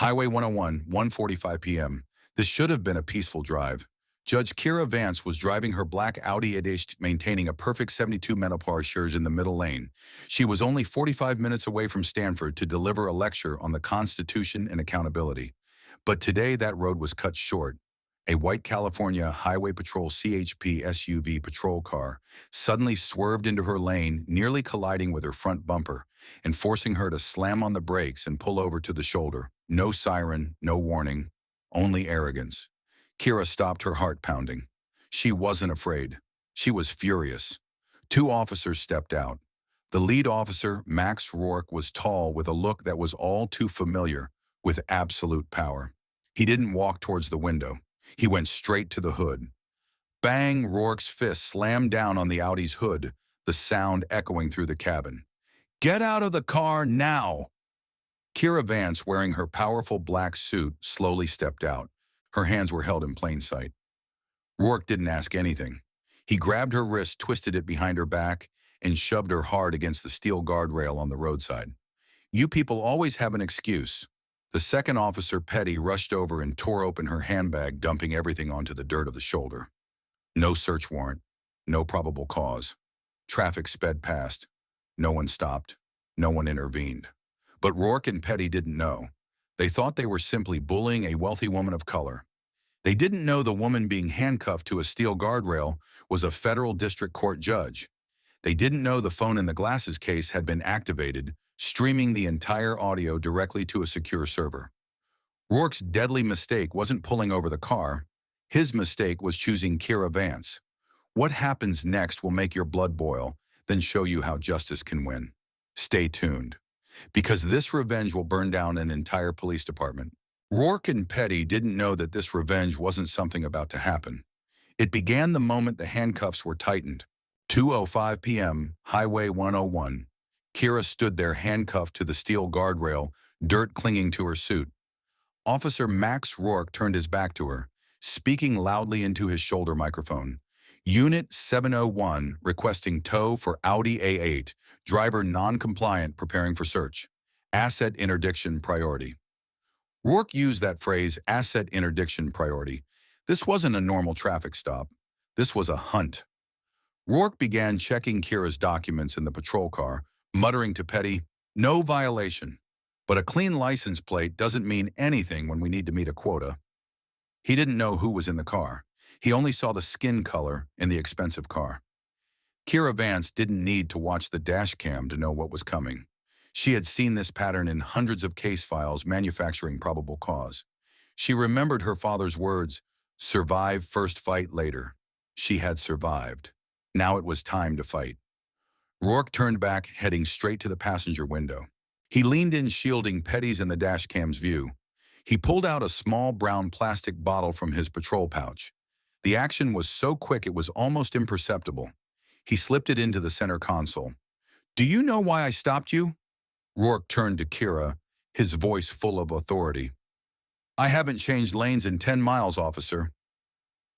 Highway 101, 1:45 p.m. This should have been a peaceful drive. Judge Kira Vance was driving her black Audi A8, maintaining a perfect 72 menopause in the middle lane. She was only 45 minutes away from Stanford to deliver a lecture on the Constitution and accountability. But today that road was cut short. A white California Highway Patrol CHP SUV patrol car suddenly swerved into her lane, nearly colliding with her front bumper and forcing her to slam on the brakes and pull over to the shoulder. No siren, no warning, only arrogance. Kira stopped, her heart pounding. She wasn't afraid. She was furious. Two officers stepped out. The lead officer, Max Rourke, was tall with a look that was all too familiar, with absolute power. He didn't walk towards the window. He went straight to the hood. Bang! Rourke's fist slammed down on the Audi's hood, the sound echoing through the cabin. "Get out of the car now!" Kira Vance, wearing her powerful black suit, slowly stepped out. Her hands were held in plain sight. Rourke didn't ask anything. He grabbed her wrist, twisted it behind her back, and shoved her hard against the steel guardrail on the roadside. "You people always have an excuse." The second officer, Petty, rushed over and tore open her handbag, dumping everything onto the dirt of the shoulder. No search warrant. No probable cause. Traffic sped past. No one stopped. No one intervened. But Rourke and Petty didn't know. They thought they were simply bullying a wealthy woman of color. They didn't know the woman being handcuffed to a steel guardrail was a federal district court judge. They didn't know the phone in the glasses case had been activated, streaming the entire audio directly to a secure server. Rourke's deadly mistake wasn't pulling over the car. His mistake was choosing Kira Vance. What happens next will make your blood boil, then show you how justice can win. Stay tuned, because this revenge will burn down an entire police department. Rourke and Petty didn't know that this revenge wasn't something about to happen. It began the moment the handcuffs were tightened. 2:05 p.m., Highway 101. Kira stood there handcuffed to the steel guardrail, dirt clinging to her suit. Officer Max Rourke turned his back to her, speaking loudly into his shoulder microphone. "Unit 701 requesting tow for Audi A8, driver non-compliant, preparing for search. Asset interdiction priority." Rourke used that phrase, asset interdiction priority. This wasn't a normal traffic stop. This was a hunt. Rourke began checking Kira's documents in the patrol car, muttering to Petty, "No violation. But a clean license plate doesn't mean anything when we need to meet a quota." He didn't know who was in the car. He only saw the skin color in the expensive car. Kira Vance didn't need to watch the dash cam to know what was coming. She had seen this pattern in hundreds of case files manufacturing probable cause. She remembered her father's words, "Survive first, fight later." She had survived. Now it was time to fight. Rourke turned back, heading straight to the passenger window. He leaned in, shielding Petty's and the dash cam's view. He pulled out a small brown plastic bottle from his patrol pouch. The action was so quick it was almost imperceptible. He slipped it into the center console. "Do you know why I stopped you?" Rourke turned to Kira, his voice full of authority. "I haven't changed lanes in 10 miles, officer."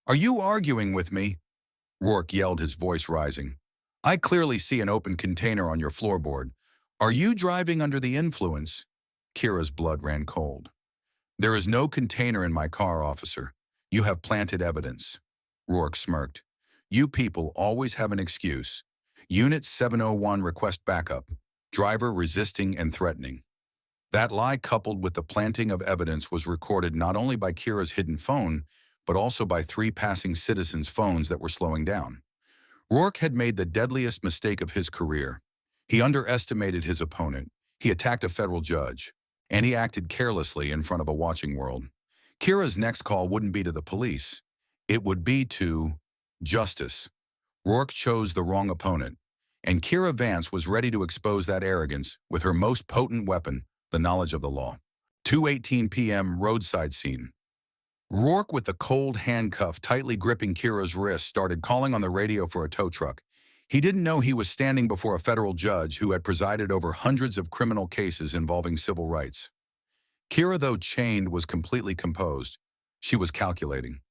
"Are you arguing with me?" Rourke yelled, his voice rising. "I clearly see an open container on your floorboard. Are you driving under the influence?" Kira's blood ran cold. "There is no container in my car, officer. You have planted evidence." Rourke smirked. "You people always have an excuse. Unit 701 request backup. Driver resisting and threatening." That lie, coupled with the planting of evidence, was recorded not only by Kira's hidden phone, but also by 3 passing citizens' phones that were slowing down. Rourke had made the deadliest mistake of his career. He underestimated his opponent. He attacked a federal judge, and he acted carelessly in front of a watching world. Kira's next call wouldn't be to the police. It would be to justice. Rourke chose the wrong opponent, and Kira Vance was ready to expose that arrogance with her most potent weapon, the knowledge of the law. 2:18 p.m. roadside scene. Rourke, with the cold handcuff tightly gripping Kira's wrist, started calling on the radio for a tow truck. He didn't know he was standing before a federal judge who had presided over hundreds of criminal cases involving civil rights. Kira, though chained, was completely composed. She was calculating.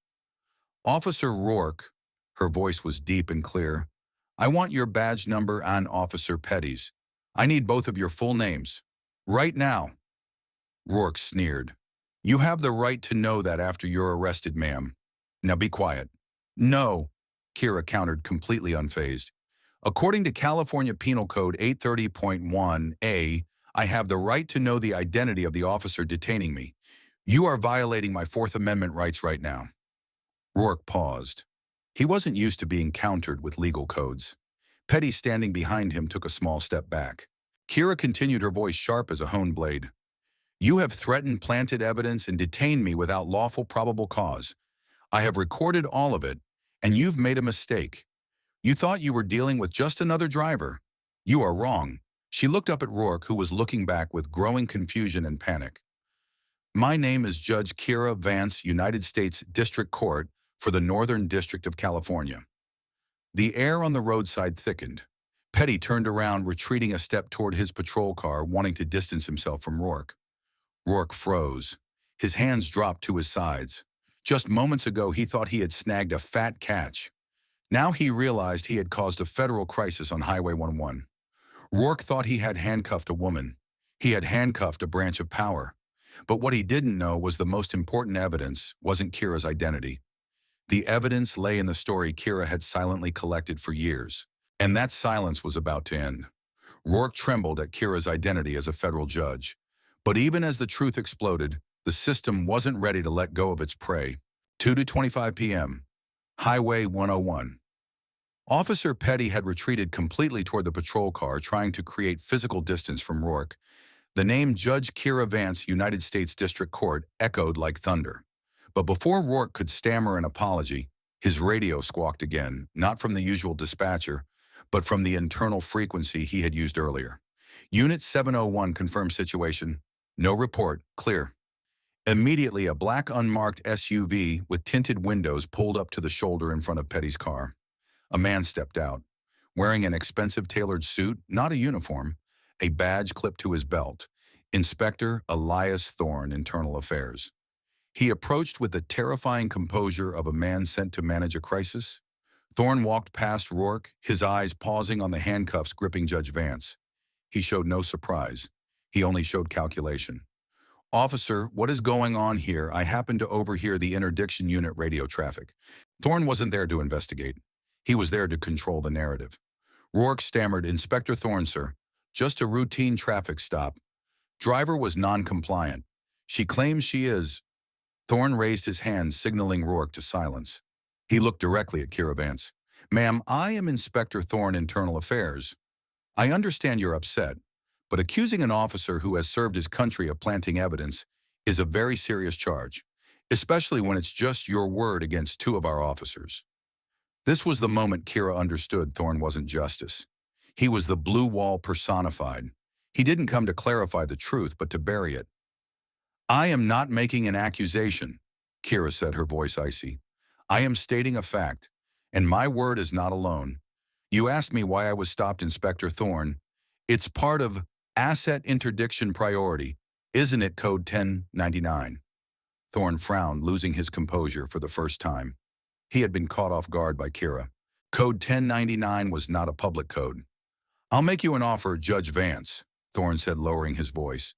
"Officer Rourke," her voice was deep and clear, "I want your badge number and Officer Petty's. I need both of your full names. Right now." Rourke sneered. You have the right to know that after you're arrested, ma'am. Now be quiet. No, Kira countered completely unfazed. According to California Penal Code 830.1a, I have the right to know the identity of the officer detaining me. You are violating my Fourth Amendment rights right now. Rourke paused. He wasn't used to being countered with legal codes. Petty, standing behind him, took a small step back. Kira continued, her voice sharp as a honed blade. You have threatened, planted evidence, and detained me without lawful probable cause. I have recorded all of it, and you've made a mistake. You thought you were dealing with just another driver. You are wrong. She looked up at Rourke, who was looking back with growing confusion and panic. My name is Judge Kira Vance, United States District Court for the Northern District of California. The air on the roadside thickened. Petty turned around, retreating a step toward his patrol car, wanting to distance himself from Rourke. Rourke froze. His hands dropped to his sides. Just moments ago, he thought he had snagged a fat catch. Now he realized he had caused a federal crisis on Highway 101. Rourke thought he had handcuffed a woman. He had handcuffed a branch of power. But what he didn't know was the most important evidence wasn't Kira's identity. The evidence lay in the story Kira had silently collected for years. And that silence was about to end. Rourke trembled at Kira's identity as a federal judge. But even as the truth exploded, the system wasn't ready to let go of its prey. 2:25 p.m. Highway 101. Officer Petty had retreated completely toward the patrol car, trying to create physical distance from Rourke. The name Judge Kira Vance, United States District Court, echoed like thunder. But before Rourke could stammer an apology, his radio squawked again, not from the usual dispatcher, but from the internal frequency he had used earlier. Unit 701 confirmed situation. No report. Clear. Immediately, a black unmarked SUV with tinted windows pulled up to the shoulder in front of Petty's car. A man stepped out, wearing an expensive tailored suit, not a uniform, a badge clipped to his belt. Inspector Elias Thorne, Internal Affairs. He approached with the terrifying composure of a man sent to manage a crisis. Thorne walked past Rourke, his eyes pausing on the handcuffs gripping Judge Vance. He showed no surprise. He only showed calculation. Officer, what is going on here? I happened to overhear the interdiction unit radio traffic. Thorne wasn't there to investigate. He was there to control the narrative. Rourke stammered, Inspector Thorne, sir. Just a routine traffic stop. Driver was non-compliant. She claims she is. Thorne raised his hand, signaling Rourke to silence. He looked directly at Kira Vance. Ma'am, I am Inspector Thorne, Internal Affairs. I understand you're upset, but accusing an officer who has served his country of planting evidence is a very serious charge, especially when it's just your word against two of our officers. This was the moment Kira understood Thorne wasn't justice. He was the blue wall personified. He didn't come to clarify the truth, but to bury it. I am not making an accusation, Kira said, her voice icy. I am stating a fact, and my word is not alone. You asked me why I was stopped, Inspector Thorne. It's part of asset interdiction priority, isn't it, Code 1099? Thorne frowned, losing his composure for the first time. He had been caught off guard by Kira. Code 1099 was not a public code. I'll make you an offer, Judge Vance, Thorne said, lowering his voice.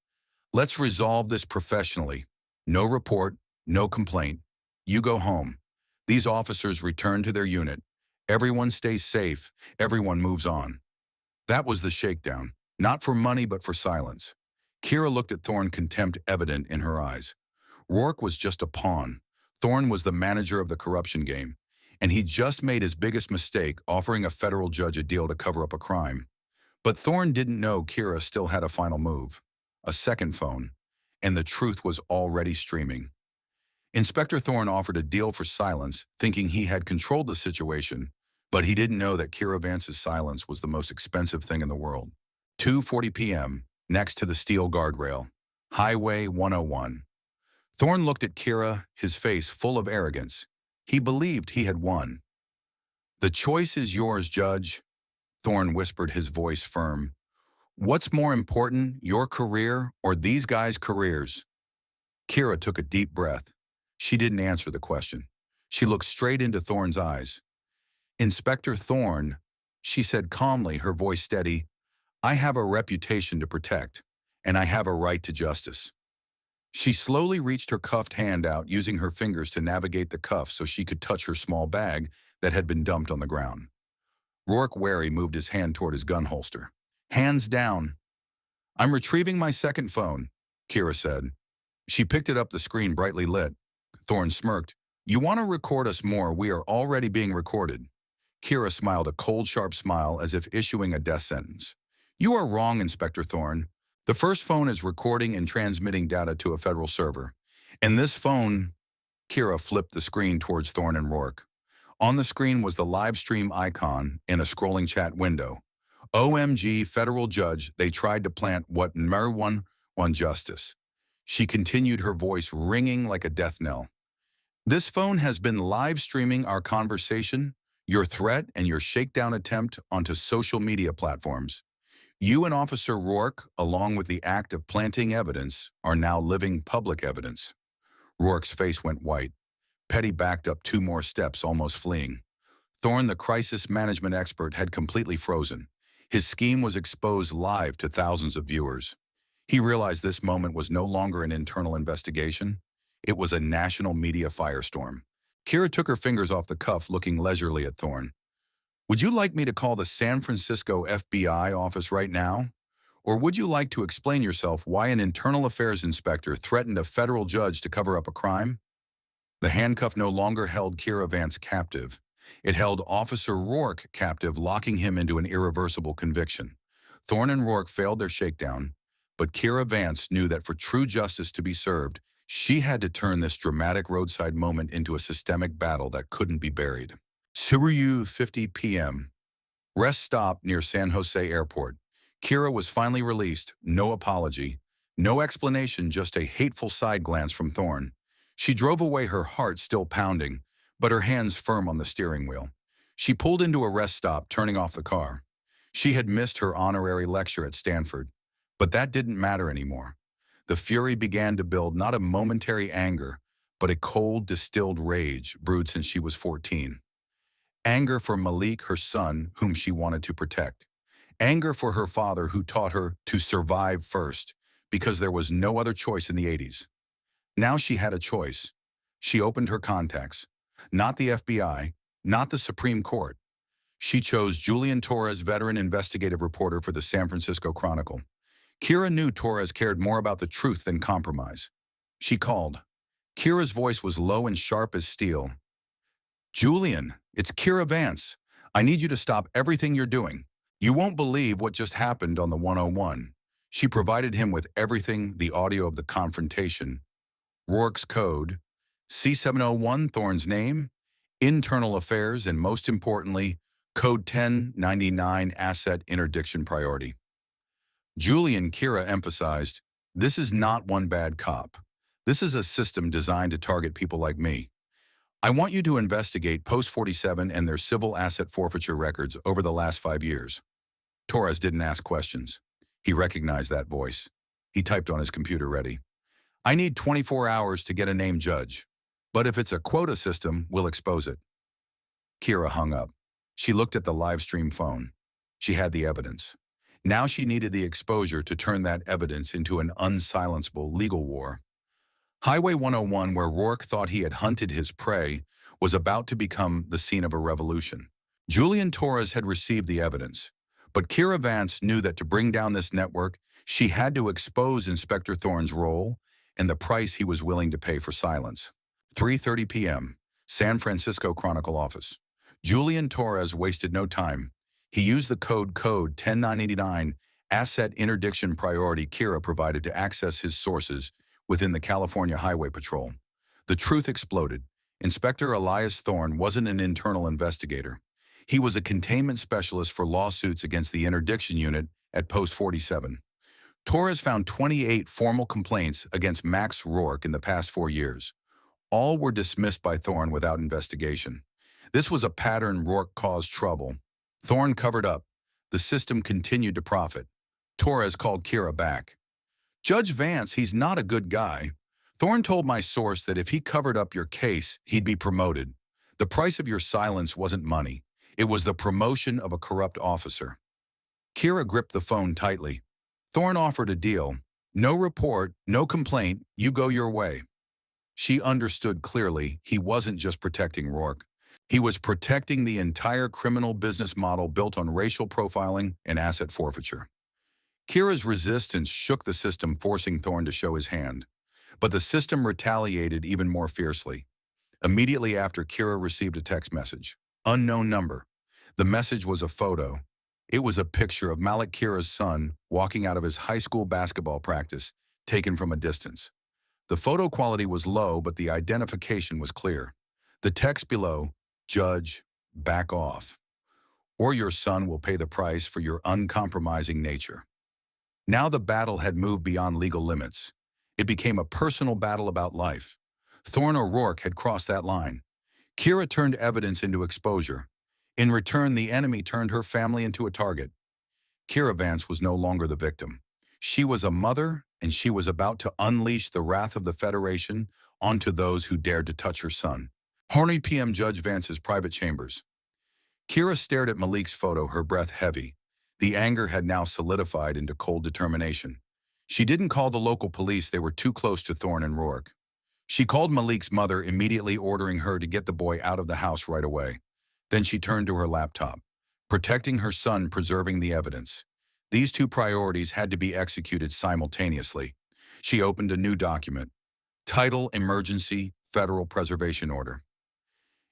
Let's resolve this professionally. No report, no complaint. You go home. These officers return to their unit. Everyone stays safe. Everyone moves on. That was the shakedown, not for money but for silence. Kira looked at Thorne, contempt evident in her eyes. Rourke was just a pawn. Thorne was the manager of the corruption game, and he just made his biggest mistake, offering a federal judge a deal to cover up a crime. But Thorne didn't know Kira still had a final move, a second phone, and the truth was already streaming. Inspector Thorne offered a deal for silence, thinking he had controlled the situation, but he didn't know that Kira Vance's silence was the most expensive thing in the world. 2:40 p.m., next to the steel guardrail, Highway 101. Thorne looked at Kira, his face full of arrogance. He believed he had won. The choice is yours, Judge, Thorne whispered, his voice firm. What's more important, your career or these guys' careers? Kira took a deep breath. She didn't answer the question. She looked straight into Thorne's eyes. Inspector Thorne, she said calmly, her voice steady, I have a reputation to protect, and I have a right to justice. She slowly reached her cuffed hand out, using her fingers to navigate the cuff so she could touch her small bag that had been dumped on the ground. Rourke, wary, moved his hand toward his gun holster. Hands down. I'm retrieving my second phone, Kira said. She picked it up, the screen brightly lit. Thorne smirked. You want to record us more? We are already being recorded. Kira smiled, a cold, sharp smile as if issuing a death sentence. You are wrong, Inspector Thorne. The first phone is recording and transmitting data to a federal server. And this phone, Kira flipped the screen towards Thorne and Rourke. On the screen was the live stream icon in a scrolling chat window. OMG, federal judge, they tried to plant what marijuana won justice. She continued, her voice ringing like a death knell. This phone has been live streaming our conversation, your threat, and your shakedown attempt onto social media platforms. You and Officer Rourke, along with the act of planting evidence, are now living public evidence. Rourke's face went white. Petty backed up 2 more steps, almost fleeing. Thorne, the crisis management expert, had completely frozen. His scheme was exposed live to thousands of viewers. He realized this moment was no longer an internal investigation. It was a national media firestorm. Kira took her fingers off the cuff, looking leisurely at Thorne. Would you like me to call the San Francisco FBI office right now? Or would you like to explain yourself why an internal affairs inspector threatened a federal judge to cover up a crime? The handcuff no longer held Kira Vance captive. It held Officer Rourke captive, locking him into an irreversible conviction. Thorne and Rourke failed their shakedown, but Kira Vance knew that for true justice to be served, she had to turn this dramatic roadside moment into a systemic battle that couldn't be buried. 2:50 p.m. Rest stop near San Jose Airport. Kira was finally released, no apology, no explanation, just a hateful side glance from Thorne. She drove away, her heart still pounding, but her hands firm on the steering wheel. She pulled into a rest stop, turning off the car. She had missed her honorary lecture at Stanford, but that didn't matter anymore. The fury began to build, not a momentary anger, but a cold, distilled rage brewed since she was 14. Anger for Malik, her son, whom she wanted to protect. Anger for her father, who taught her to survive first, because there was no other choice in the 80s. Now she had a choice. She opened her contacts. Not the FBI, not the Supreme Court. She chose Julian Torres, veteran investigative reporter for the San Francisco Chronicle. Kira knew Torres cared more about the truth than compromise. She called. Kira's voice was low and sharp as steel. Julian, it's Kira Vance. I need you to stop everything you're doing. You won't believe what just happened on the 101. She provided him with everything, the audio of the confrontation, Rourke's code, C701, Thorne's name, internal affairs, and most importantly, code 1099, asset interdiction priority. Julian, Kira emphasized, this is not one bad cop. This is a system designed to target people like me. I want you to investigate Post 47 and their civil asset forfeiture records over the last 5 years. Torres didn't ask questions. He recognized that voice. He typed on his computer, ready. I need 24 hours to get a named judge. But if it's a quota system, we'll expose it. Kira hung up. She looked at the live stream phone. She had the evidence. Now she needed the exposure to turn that evidence into an unsilenceable legal war. Highway 101, where Rourke thought he had hunted his prey, was about to become the scene of a revolution. Julian Torres had received the evidence, but Kira Vance knew that to bring down this network, she had to expose Inspector Thorne's role and the price he was willing to pay for silence. 3:30 p.m., San Francisco Chronicle office. Julian Torres wasted no time. He used the code 10989, asset interdiction priority Kira provided to access his sources within the California Highway Patrol. The truth exploded. Inspector Elias Thorne wasn't an internal investigator. He was a containment specialist for lawsuits against the interdiction unit at Post 47. Torres found 28 formal complaints against Max Rourke in the past 4 years. All were dismissed by Thorne without investigation. This was a pattern. Rourke caused trouble. Thorne covered up. The system continued to profit. Torres called Kira back. Judge Vance, he's not a good guy. Thorne told my source that if he covered up your case, he'd be promoted. The price of your silence wasn't money. It was the promotion of a corrupt officer. Kira gripped the phone tightly. Thorne offered a deal. No report, no complaint, you go your way. She understood clearly he wasn't just protecting Rourke. He was protecting the entire criminal business model built on racial profiling and asset forfeiture. Kira's resistance shook the system, forcing Thorne to show his hand. But the system retaliated even more fiercely. Immediately after, Kira received a text message. Unknown number. The message was a photo. It was a picture of Malik, Kira's son, walking out of his high school basketball practice, taken from a distance. The photo quality was low, but the identification was clear. The text below, "Judge, back off, or your son will pay the price for your uncompromising nature." Now the battle had moved beyond legal limits. It became a personal battle about life. Thorne O'Rourke had crossed that line. Kira turned evidence into exposure. In return, the enemy turned her family into a target. Kira Vance was no longer the victim. She was a mother, and she was about to unleash the wrath of the Federation onto those who dared to touch her son. Horny PM Judge Vance's private chambers. Kira stared at Malik's photo, her breath heavy. The anger had now solidified into cold determination. She didn't call the local police, they were too close to Thorne and Rourke. She called Malik's mother, immediately ordering her to get the boy out of the house right away. Then she turned to her laptop. Protecting her son, preserving the evidence. These two priorities had to be executed simultaneously. She opened a new document. Title: Emergency Federal Preservation Order.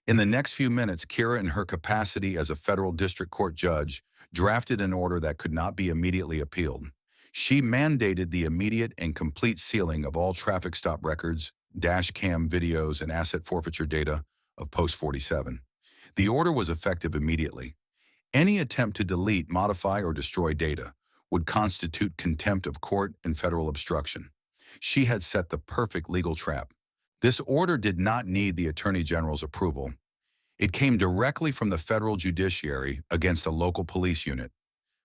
In the next few minutes, Kira, in her capacity as a federal district court judge, drafted an order that could not be immediately appealed. She mandated the immediate and complete sealing of all traffic stop records, dash cam videos, and asset forfeiture data of Post 47. The order was effective immediately. Any attempt to delete, modify, or destroy data would constitute contempt of court and federal obstruction. She had set the perfect legal trap. This order did not need the Attorney General's approval. It came directly from the federal judiciary against a local police unit.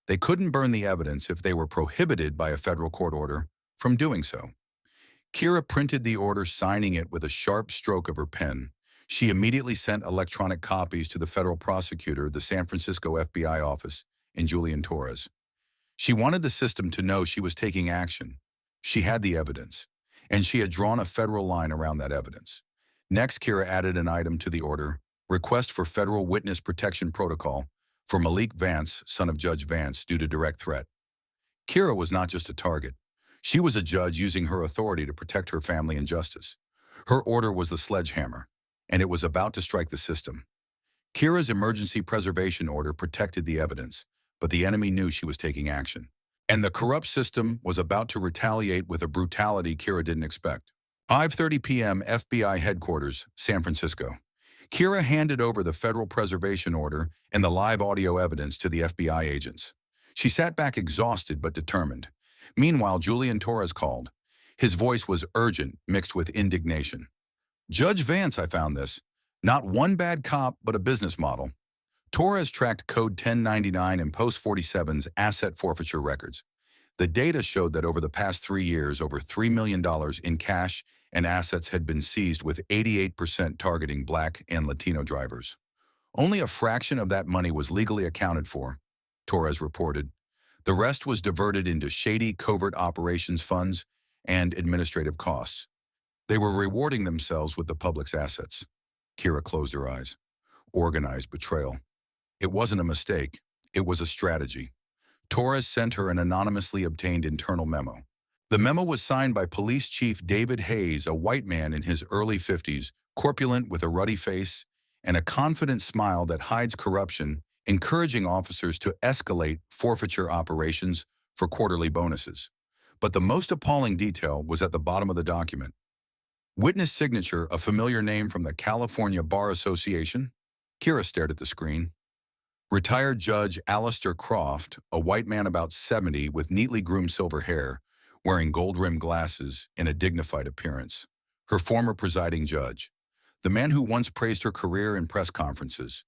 They couldn't burn the evidence if they were prohibited by a federal court order from doing so. Kira printed the order, signing it with a sharp stroke of her pen. She immediately sent electronic copies to the federal prosecutor, the San Francisco FBI office, and Julian Torres. She wanted the system to know she was taking action. She had the evidence, and she had drawn a federal line around that evidence. Next, Kira added an item to the order: request for federal witness protection protocol for Malik Vance, son of Judge Vance, due to direct threat. Kira was not just a target. She was a judge using her authority to protect her family and justice. Her order was the sledgehammer, and it was about to strike the system. Kira's emergency preservation order protected the evidence, but the enemy knew she was taking action. And the corrupt system was about to retaliate with a brutality Kira didn't expect. 5:30 p.m. FBI headquarters, San Francisco. Kira handed over the federal preservation order and the live audio evidence to the FBI agents. She sat back, exhausted but determined. Meanwhile, Julian Torres called. His voice was urgent, mixed with indignation. "Judge Vance, I found this. Not one bad cop, but a business model." Torres tracked Code 1099 and Post 47's asset forfeiture records. The data showed that over the past 3 years, over $3 million in cash and assets had been seized, with 88% targeting Black and Latino drivers. Only a fraction of that money was legally accounted for, Torres reported. The rest was diverted into shady covert operations funds and administrative costs. They were rewarding themselves with the public's assets. Kira closed her eyes. Organized betrayal. It wasn't a mistake. It was a strategy. Torres sent her an anonymously obtained internal memo. The memo was signed by Police Chief David Hayes, a white man in his early 50s, corpulent with a ruddy face and a confident smile that hides corruption, encouraging officers to escalate forfeiture operations for quarterly bonuses. But the most appalling detail was at the bottom of the document. Witness signature, a familiar name from the California Bar Association. Kira stared at the screen. Retired Judge Alistair Croft, a white man about 70 with neatly groomed silver hair, wearing gold-rimmed glasses and a dignified appearance. Her former presiding judge. The man who once praised her career in press conferences.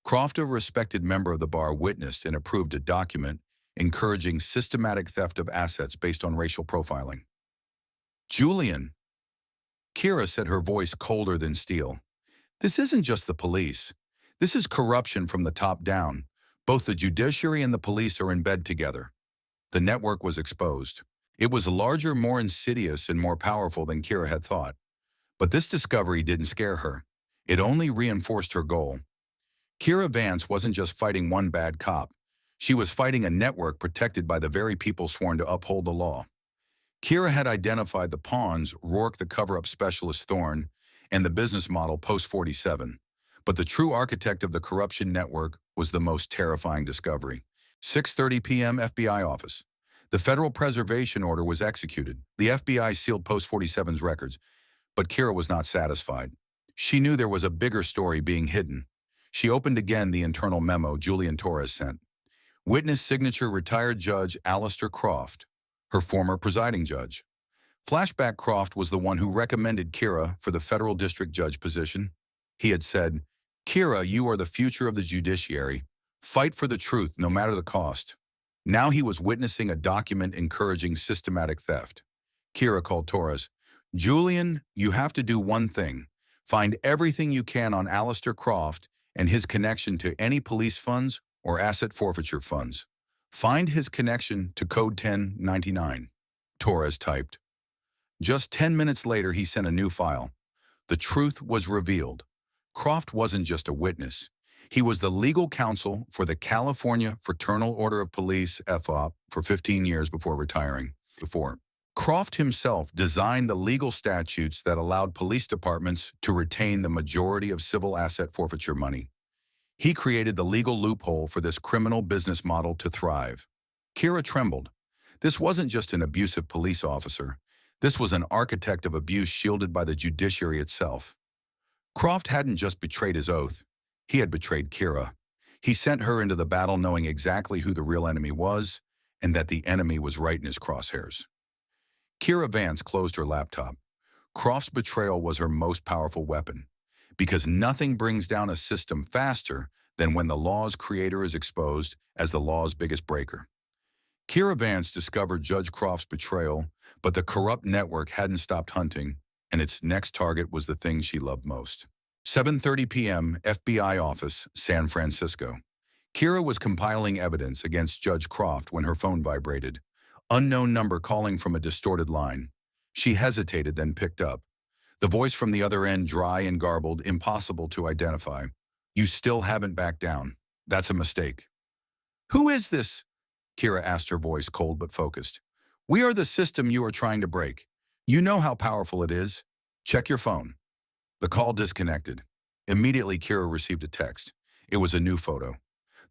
Croft, a respected member of the bar, witnessed and approved a document encouraging systematic theft of assets based on racial profiling. Julian. Kira said, her voice colder than steel. This isn't just the police. This is corruption from the top down. Both the judiciary and the police are in bed together. The network was exposed. It was larger, more insidious, and more powerful than Kira had thought. But this discovery didn't scare her. It only reinforced her goal. Kira Vance wasn't just fighting one bad cop. She was fighting a network protected by the very people sworn to uphold the law. Kira had identified the pawns, Rourke the cover-up specialist Thorne, and the business model Post-47. But the true architect of the corruption network was the most terrifying discovery. 6:30 p.m. FBI office. The federal preservation order was executed. The FBI sealed Post-47's records, but Kira was not satisfied. She knew there was a bigger story being hidden. She opened again the internal memo Julian Torres sent. Witness signature retired Judge Alistair Croft, her former presiding judge. Flashback Croft was the one who recommended Kira for the federal district judge position. He had said, "Kira, you are the future of the judiciary. Fight for the truth, no matter the cost." Now he was witnessing a document encouraging systematic theft. Kira called Torres. "Julian, you have to do one thing. Find everything you can on Alistair Croft and his connection to any police funds or asset forfeiture funds. Find his connection to Code 1099. Torres typed. Just 10 minutes later, he sent a new file. The truth was revealed. Croft wasn't just a witness. He was the legal counsel for the California Fraternal Order of Police, FOP, for 15 years before retiring. Croft himself designed the legal statutes that allowed police departments to retain the majority of civil asset forfeiture money. He created the legal loophole for this criminal business model to thrive. Kira trembled. This wasn't just an abusive police officer. This was an architect of abuse shielded by the judiciary itself. Croft hadn't just betrayed his oath. He had betrayed Kira. He sent her into the battle knowing exactly who the real enemy was and that the enemy was right in his crosshairs. Kira Vance closed her laptop. Croft's betrayal was her most powerful weapon, because nothing brings down a system faster than when the law's creator is exposed as the law's biggest breaker. Kira Vance discovered Judge Croft's betrayal, but the corrupt network hadn't stopped hunting, and its next target was the thing she loved most. 7:30 p.m., FBI office, San Francisco. Kira was compiling evidence against Judge Croft when her phone vibrated. Unknown number calling from a distorted line. She hesitated, then picked up. The voice from the other end, dry and garbled, impossible to identify. "You still haven't backed down. That's a mistake." "Who is this?" Kira asked, her voice cold but focused. "We are the system you are trying to break. You know how powerful it is. Check your phone." The call disconnected. Immediately, Kira received a text. It was a new photo.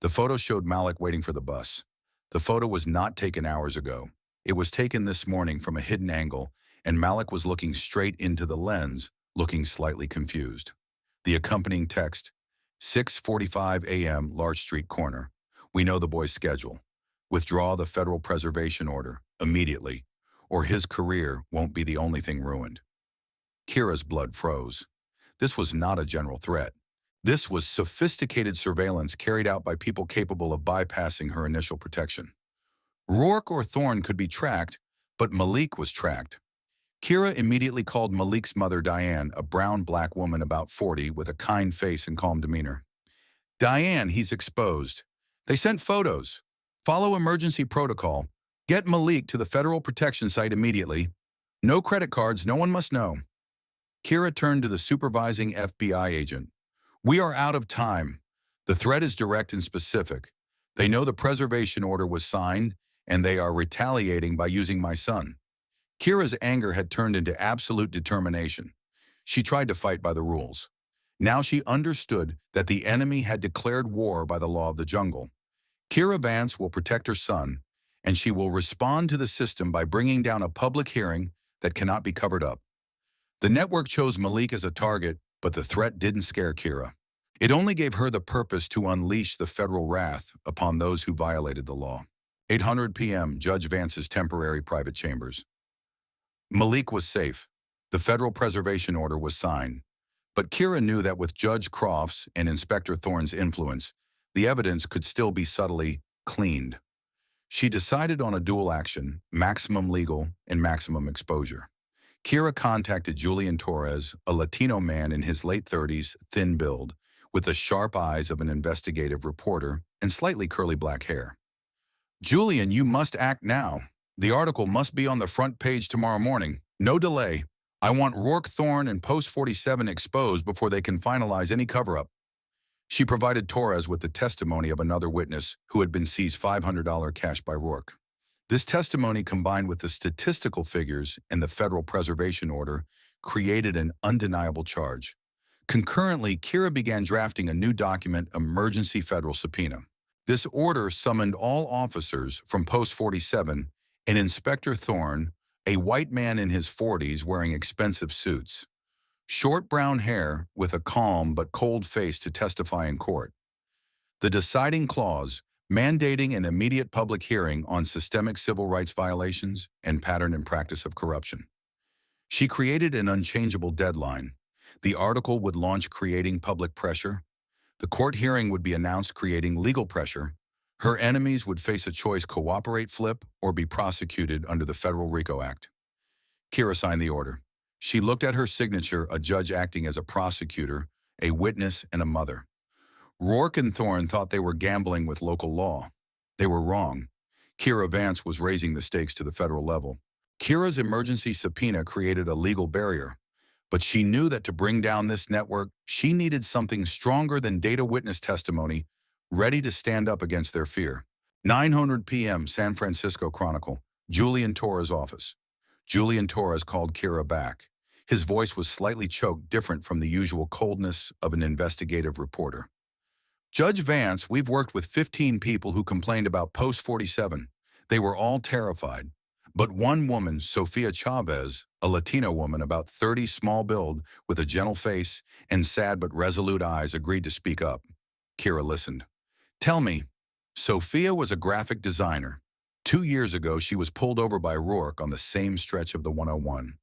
The photo showed Malik waiting for the bus. The photo was not taken hours ago. It was taken this morning from a hidden angle, and Malik was looking straight into the lens, looking slightly confused. The accompanying text, 6:45 a.m., Larch Street corner. "We know the boy's schedule. Withdraw the federal preservation order immediately, or his career won't be the only thing ruined." Kira's blood froze. This was not a general threat. This was sophisticated surveillance carried out by people capable of bypassing her initial protection. Rourke or Thorne could be tracked, but Malik was tracked. Kira immediately called Malik's mother, Diane, a brown black woman about 40 with a kind face and calm demeanor. "Diane, he's exposed. They sent photos. Follow emergency protocol. Get Malik to the federal protection site immediately. No credit cards, no one must know." Kira turned to the supervising FBI agent. "We are out of time. The threat is direct and specific. They know the preservation order was signed, and they are retaliating by using my son." Kira's anger had turned into absolute determination. She tried to fight by the rules. Now she understood that the enemy had declared war by the law of the jungle. Kira Vance will protect her son, and she will respond to the system by bringing down a public hearing that cannot be covered up. The network chose Malik as a target, but the threat didn't scare Kira. It only gave her the purpose to unleash the federal wrath upon those who violated the law. 8:00 p.m., Judge Vance's temporary private chambers. Malik was safe. The federal preservation order was signed. But Kira knew that with Judge Croft's and Inspector Thorne's influence, the evidence could still be subtly cleaned. She decided on a dual action, maximum legal and maximum exposure. Kira contacted Julian Torres, a Latino man in his late 30s, thin build, with the sharp eyes of an investigative reporter and slightly curly black hair. "Julian, you must act now. The article must be on the front page tomorrow morning. No delay. I want Rourke Thorne and Post 47 exposed before they can finalize any cover-up. She provided Torres with the testimony of another witness who had been seized $500 cash by Rourke. This testimony, combined with the statistical figures and the federal preservation order, created an undeniable charge. Concurrently, Kira began drafting a new document, emergency federal subpoena. This order summoned all officers from Post 47 and Inspector Thorne, a white man in his 40s wearing expensive suits, short brown hair with a calm but cold face, to testify in court. The deciding clause, mandating an immediate public hearing on systemic civil rights violations and pattern and practice of corruption. She created an unchangeable deadline. The article would launch, creating public pressure. The court hearing would be announced, creating legal pressure. Her enemies would face a choice: cooperate, flip, or be prosecuted under the Federal RICO Act. Kira signed the order. She looked at her signature, a judge acting as a prosecutor, a witness, and a mother. Rourke and Thorne thought they were gambling with local law. They were wrong. Kira Vance was raising the stakes to the federal level. Kira's emergency subpoena created a legal barrier, but she knew that to bring down this network, she needed something stronger than data witness testimony, ready to stand up against their fear. 9:00 p.m. San Francisco Chronicle, Julian Torres' office. Julian Torres called Kira back. His voice was slightly choked, different from the usual coldness of an investigative reporter. Judge Vance, we've worked with 15 people who complained about Post 47. They were all terrified. But one woman, Sofia Chavez, a Latino woman about 30, small build, with a gentle face and sad but resolute eyes, agreed to speak up. Kira listened. Tell me, Sofia was a graphic designer. 2 years ago, she was pulled over by Rourke on the same stretch of the 101.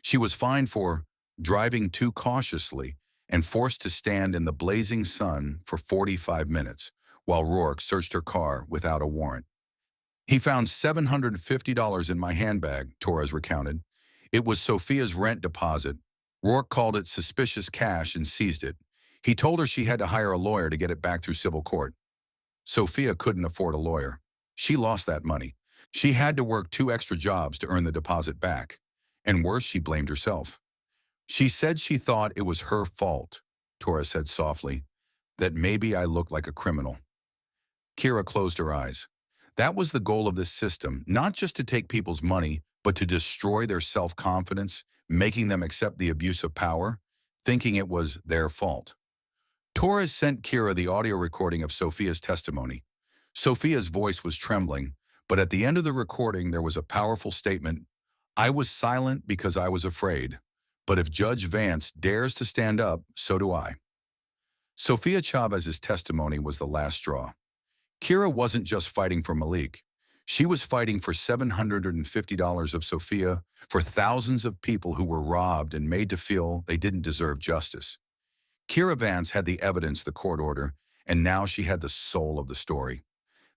She was fined for driving too cautiously and forced to stand in the blazing sun for 45 minutes while Rourke searched her car without a warrant. He found $750 in my handbag, Torres recounted. It was Sofia's rent deposit. Rourke called it suspicious cash and seized it. He told her she had to hire a lawyer to get it back through civil court. Sofia couldn't afford a lawyer. She lost that money. She had to work 2 extra jobs to earn the deposit back. And worse, she blamed herself. She said she thought it was her fault, Torres said softly, that maybe I looked like a criminal. Kira closed her eyes. That was the goal of this system, not just to take people's money, but to destroy their self-confidence, making them accept the abuse of power, thinking it was their fault. Torres sent Kira the audio recording of Sofia's testimony. Sofia's voice was trembling, but at the end of the recording there was a powerful statement. I was silent because I was afraid, but if Judge Vance dares to stand up, so do I. Sofia Chavez's testimony was the last straw. Kira wasn't just fighting for Malik. She was fighting for $750 of Sofia, for thousands of people who were robbed and made to feel they didn't deserve justice. Kira Vance had the evidence, the court order, and now she had the soul of the story.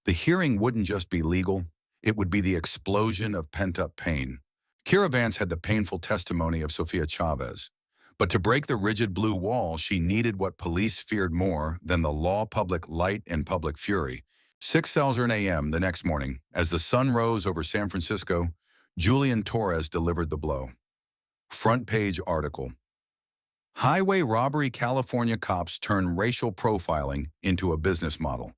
The hearing wouldn't just be legal, it would be the explosion of pent-up pain. Kira Vance had the painful testimony of Sofia Chavez. But to break the rigid blue wall, she needed what police feared more than the law: public light and public fury. 6:00 a.m. the next morning, as the sun rose over San Francisco, Julian Torres delivered the blow. Front page article. Highway robbery: California cops turn racial profiling into a business model.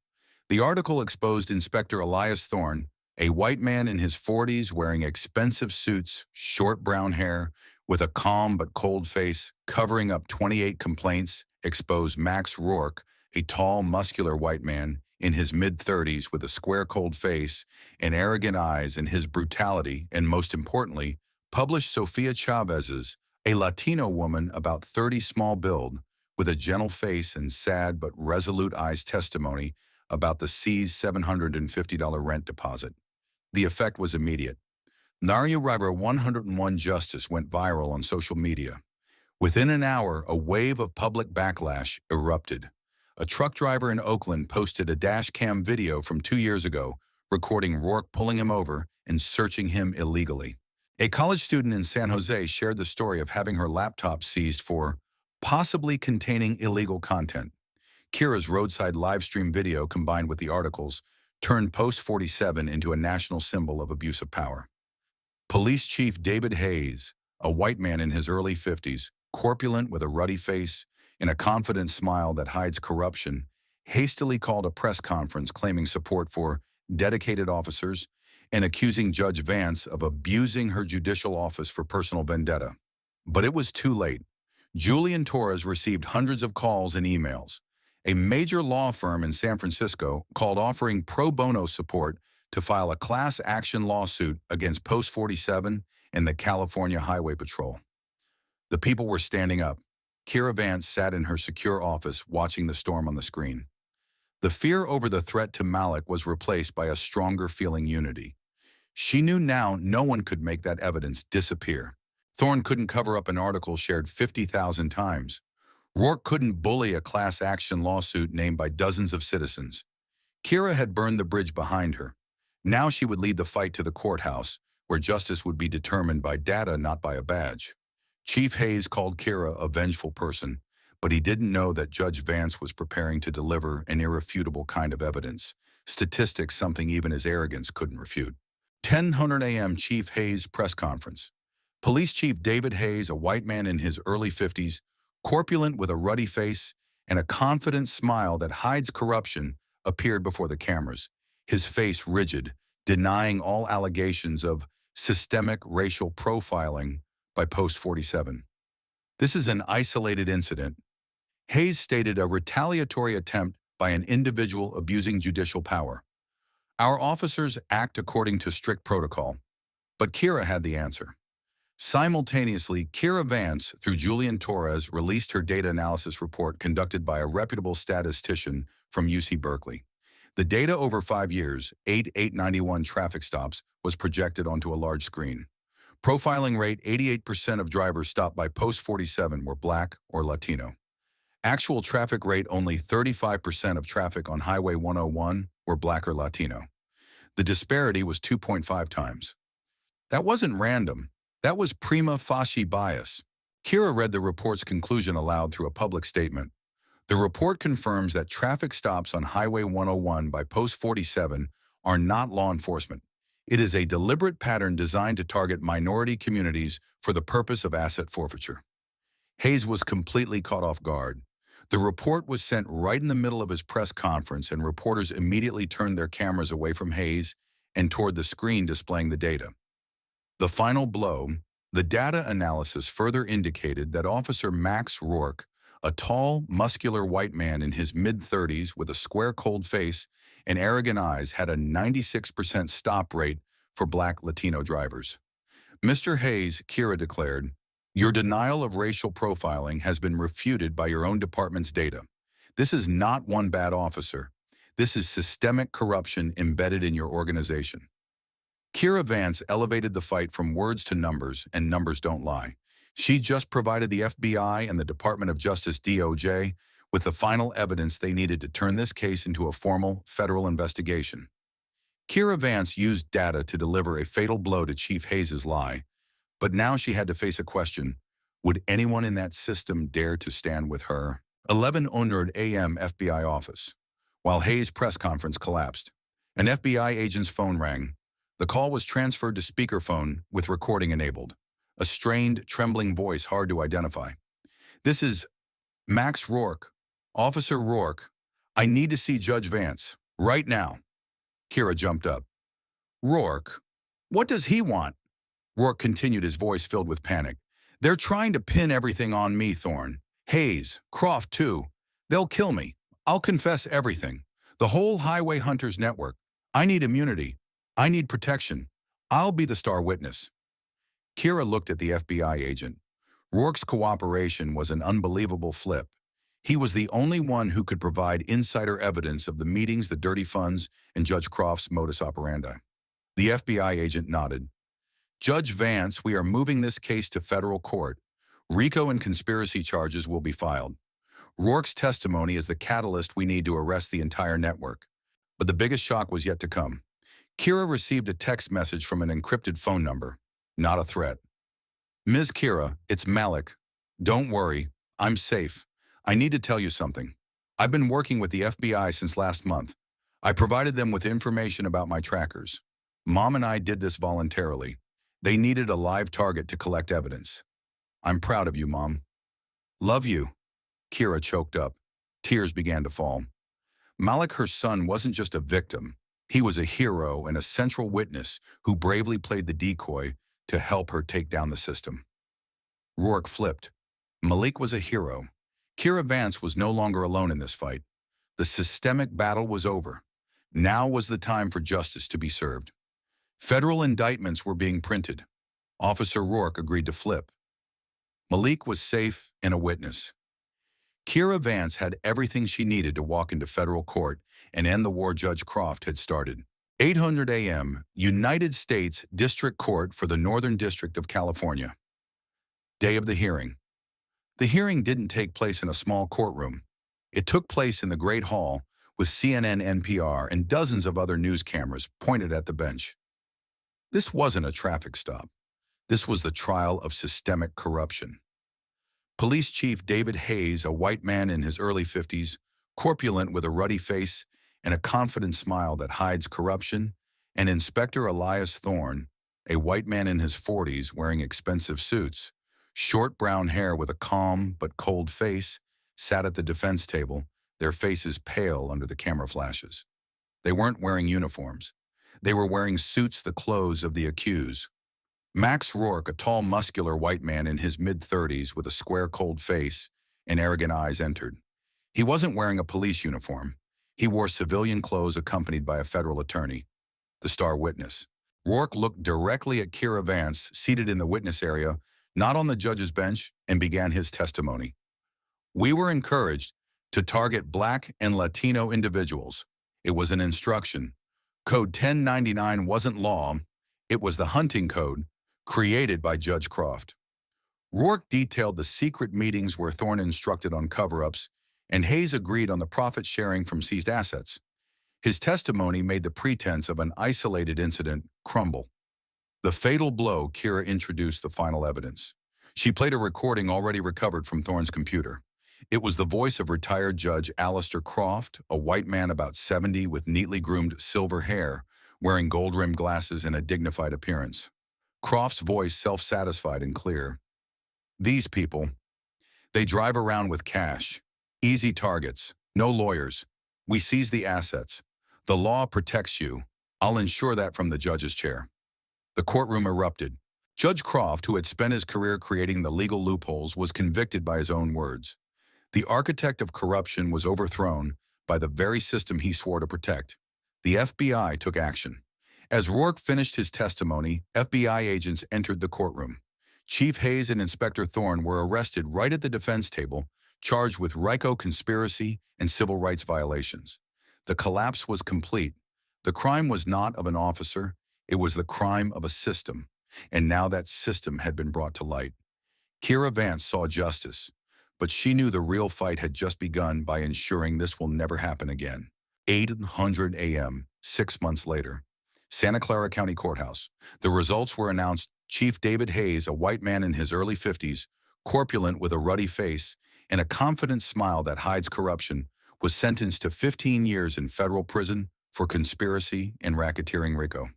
The article exposed Inspector Elias Thorne, a white man in his 40s wearing expensive suits, short brown hair, with a calm but cold face, covering up 28 complaints, exposed Max Rourke, a tall, muscular white man in his mid-30s with a square, cold face and arrogant eyes, and his brutality, and most importantly, published Sofia Chavez's, a Latino woman about 30, small build, with a gentle face and sad but resolute eyes, testimony about the seized $750 rent deposit. The effect was immediate. Naria River 101 Justice went viral on social media. Within an hour, a wave of public backlash erupted. A truck driver in Oakland posted a dash cam video from 2 years ago, recording Rourke pulling him over and searching him illegally. A college student in San Jose shared the story of having her laptop seized for possibly containing illegal content. Kira's roadside live stream video, combined with the articles, turned Post 47 into a national symbol of abuse of power. Police Chief David Hayes, a white man in his early 50s, corpulent with a ruddy face and a confident smile that hides corruption, hastily called a press conference claiming support for dedicated officers and accusing Judge Vance of abusing her judicial office for personal vendetta. But it was too late. Julian Torres received hundreds of calls and emails. A major law firm in San Francisco called offering pro bono support to file a class action lawsuit against Post 47 and the California Highway Patrol. The people were standing up. Kira Vance sat in her secure office watching the storm on the screen. The fear over the threat to Malik was replaced by a stronger feeling unity. She knew now no one could make that evidence disappear. Thorne couldn't cover up an article shared 50,000 times. Rourke couldn't bully a class action lawsuit named by dozens of citizens. Kira had burned the bridge behind her. Now she would lead the fight to the courthouse, where justice would be determined by data, not by a badge. Chief Hayes called Kira a vengeful person, but he didn't know that Judge Vance was preparing to deliver an irrefutable kind of evidence, statistics something even his arrogance couldn't refute. 10:00 a.m. Chief Hayes press conference. Police Chief David Hayes, a white man in his early 50s, corpulent with a ruddy face and a confident smile that hides corruption, appeared before the cameras, his face rigid, denying all allegations of systemic racial profiling by Post 47. This is an isolated incident. Hayes stated a retaliatory attempt by an individual abusing judicial power. Our officers act according to strict protocol, but Kira had the answer. Simultaneously, Kira Vance, through Julian Torres, released her data analysis report conducted by a reputable statistician from UC Berkeley. The data over 5 years, 891 traffic stops, was projected onto a large screen. Profiling rate: 88% of drivers stopped by Post 47 were Black or Latino. Actual traffic rate: only 35% of traffic on Highway 101 were Black or Latino. The disparity was 2.5 times. That wasn't random. That was prima facie bias. Kira read the report's conclusion aloud through a public statement. The report confirms that traffic stops on Highway 101 by Post 47 are not law enforcement. It is a deliberate pattern designed to target minority communities for the purpose of asset forfeiture. Hayes was completely caught off guard. The report was sent right in the middle of his press conference, and reporters immediately turned their cameras away from Hayes and toward the screen displaying the data. The final blow: the data analysis further indicated that Officer Max Rourke, a tall, muscular white man in his mid-30s with a square, cold face and arrogant eyes, had a 96% stop rate for Black Latino drivers. Mr. Hayes, Kira declared, your denial of racial profiling has been refuted by your own department's data. This is not one bad officer. This is systemic corruption embedded in your organization. Kira Vance elevated the fight from words to numbers, and numbers don't lie. She just provided the FBI and the Department of Justice (DOJ) with the final evidence they needed to turn this case into a formal federal investigation. Kira Vance used data to deliver a fatal blow to Chief Hayes' lie, but now she had to face a question: would anyone in that system dare to stand with her? 11:00 a.m. FBI office. While Hayes' press conference collapsed, an FBI agent's phone rang. The call was transferred to speakerphone with recording enabled. A strained, trembling voice hard to identify. This is Max Rourke. Officer Rourke, I need to see Judge Vance, right now. Kira jumped up. Rourke? What does he want? Rourke continued, his voice filled with panic. They're trying to pin everything on me, Thorne. Hayes, Croft too. They'll kill me. I'll confess everything. The whole Highway Hunters network. I need immunity. I need protection. I'll be the star witness. Kira looked at the FBI agent. Rourke's cooperation was an unbelievable flip. He was the only one who could provide insider evidence of the meetings, the dirty funds, and Judge Croft's modus operandi. The FBI agent nodded. Judge Vance, we are moving this case to federal court. RICO and conspiracy charges will be filed. Rourke's testimony is the catalyst we need to arrest the entire network. But the biggest shock was yet to come. Kira received a text message from an encrypted phone number. Not a threat. Ms. Kira, it's Malik. Don't worry, I'm safe. I need to tell you something. I've been working with the FBI since last month. I provided them with information about my trackers. Mom and I did this voluntarily. They needed a live target to collect evidence. I'm proud of you, Mom. Love you. Kira choked up. Tears began to fall. Malik, her son, wasn't just a victim. He was a hero and a central witness who bravely played the decoy to help her take down the system. Rourke flipped. Malik was a hero. Kira Vance was no longer alone in this fight. The systemic battle was over. Now was the time for justice to be served. Federal indictments were being printed. Officer Rourke agreed to flip. Malik was safe and a witness. Kira Vance had everything she needed to walk into federal court and end the war Judge Croft had started. 800 a.m., United States District Court for the Northern District of California. Day of the hearing. The hearing didn't take place in a small courtroom. It took place in the Great Hall with CNN, NPR, and dozens of other news cameras pointed at the bench. This wasn't a traffic stop. This was the trial of systemic corruption. Police Chief David Hayes, a white man in his early 50s, corpulent with a ruddy face and a confident smile that hides corruption, and Inspector Elias Thorne, a white man in his 40s wearing expensive suits, short brown hair with a calm but cold face, sat at the defense table, their faces pale under the camera flashes. They weren't wearing uniforms. They were wearing suits the clothes of the accused. Max Rourke, a tall, muscular white man in his mid-30s with a square, cold face and arrogant eyes, entered. He wasn't wearing a police uniform. He wore civilian clothes accompanied by a federal attorney, the star witness. Rourke looked directly at Kira Vance, seated in the witness area, not on the judge's bench, and began his testimony. We were encouraged to target Black and Latino individuals. It was an instruction. Code 1099 wasn't law. It was the hunting code created by Judge Croft. Rourke detailed the secret meetings where Thorne instructed on cover-ups, and Hayes agreed on the profit sharing from seized assets. His testimony made the pretense of an isolated incident crumble. The fatal blow. Kira introduced the final evidence. She played a recording already recovered from Thorne's computer. It was the voice of retired Judge Alistair Croft, a white man about 70 with neatly groomed silver hair, wearing gold-rimmed glasses and a dignified appearance. Croft's voice self-satisfied and clear. These people, they drive around with cash, easy targets, no lawyers. We seize the assets. The law protects you. I'll ensure that from the judge's chair. The courtroom erupted. Judge Croft, who had spent his career creating the legal loopholes, was convicted by his own words. The architect of corruption was overthrown by the very system he swore to protect. The FBI took action. As Rourke finished his testimony, FBI agents entered the courtroom. Chief Hayes and Inspector Thorne were arrested right at the defense table, charged with RICO conspiracy and civil rights violations. The collapse was complete. The crime was not of an officer, it was the crime of a system, and now that system had been brought to light. Kira Vance saw justice, but she knew the real fight had just begun by ensuring this will never happen again. 800 a.m., 6 months later. Santa Clara County Courthouse. The results were announced. Chief David Hayes, a white man in his early 50s, corpulent with a ruddy face and a confident smile that hides corruption, was sentenced to 15 years in federal prison for conspiracy and racketeering RICO.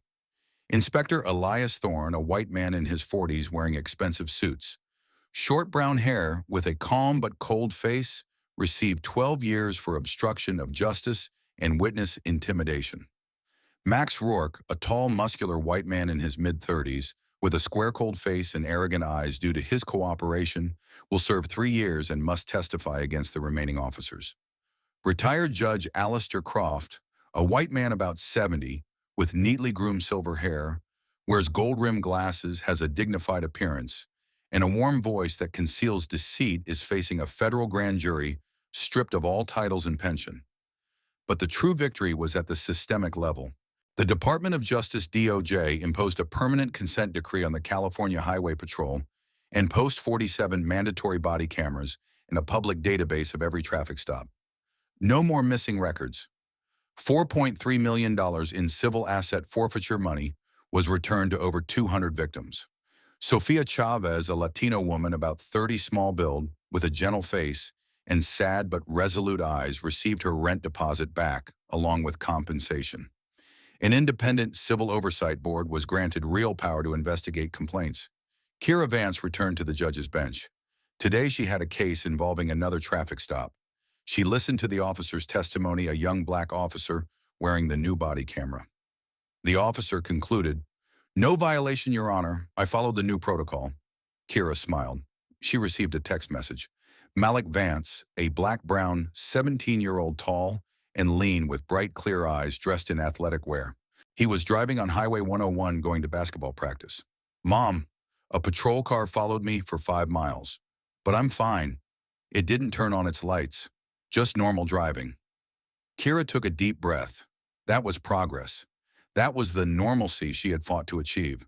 Inspector Elias Thorne, a white man in his 40s wearing expensive suits, short brown hair with a calm but cold face, received 12 years for obstruction of justice and witness intimidation. Max Rourke, a tall, muscular white man in his mid-30s, with a square, cold face and arrogant eyes due to his cooperation, will serve 3 years and must testify against the remaining officers. Retired Judge Alistair Croft, a white man about 70, with neatly groomed silver hair, wears gold-rimmed glasses, has a dignified appearance, and a warm voice that conceals deceit, is facing a federal grand jury stripped of all titles and pension. But the true victory was at the systemic level. The Department of Justice DOJ imposed a permanent consent decree on the California Highway Patrol and post-47 mandatory body cameras and a public database of every traffic stop. No more missing records. $4.3 million in civil asset forfeiture money was returned to over 200 victims. Sofia Chavez, a Latino woman about 30, small build, with a gentle face and sad but resolute eyes, received her rent deposit back along with compensation. An independent civil oversight board was granted real power to investigate complaints. Kira Vance returned to the judge's bench. Today she had a case involving another traffic stop. She listened to the officer's testimony, a young black officer wearing the new body camera. The officer concluded, "No violation, Your Honor. I followed the new protocol." Kira smiled. She received a text message. Malik Vance, a black-brown, 17-year-old tall and lean with bright clear eyes dressed in athletic wear. He was driving on Highway 101 going to basketball practice. "Mom, a patrol car followed me for 5 miles. But I'm fine. It didn't turn on its lights. Just normal driving." Kira took a deep breath. That was progress. That was the normalcy she had fought to achieve.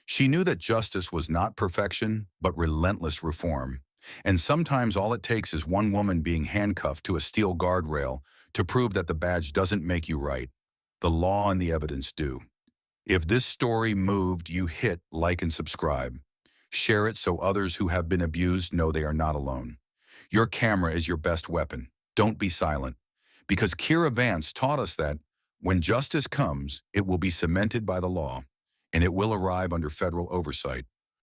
She knew that justice was not perfection, but relentless reform. And sometimes all it takes is one woman being handcuffed to a steel guardrail to prove that the badge doesn't make you right. The law and the evidence do. If this story moved you, hit like and subscribe. Share it so others who have been abused know they are not alone. Your camera is your best weapon. Don't be silent. Because Kira Vance taught us that when justice comes, it will be cemented by the law, and it will arrive under federal oversight.